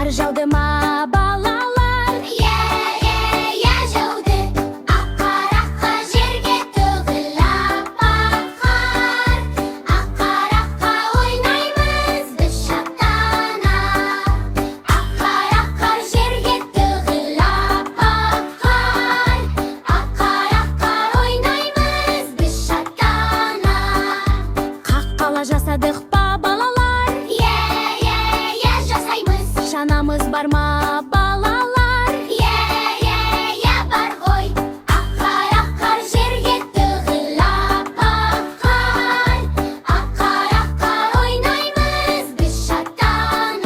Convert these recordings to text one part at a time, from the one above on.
Қар жауды ма балалар? Иә жауды. Ақ-қараққа жерге төгіліп қар. Ақ-қараққа ойнаймыз біз шаттанып. Ақ-қараққа жерге төгіліп қар. Ақ-қараққа ойнаймыз біз шаттанып. Қақпала жасадық па балалар? Иә жасаймыз. Шанамыз бар ма балалар? Иә бар ғой. Ақ-қараққа жерге төгіліп қар. Ақ-қараққа ойнаймыз біз шаттанып.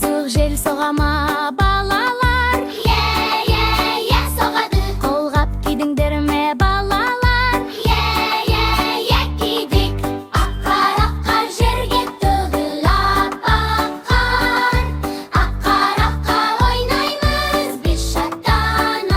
Суық жел соға ма балалар? Иә соғады. Қолғап кидіңдер ме балалар? Иә кидік. Ақ-қараққа жерге төгіліп қар. Ақ-қараққа ойнаймыз біз шаттанып.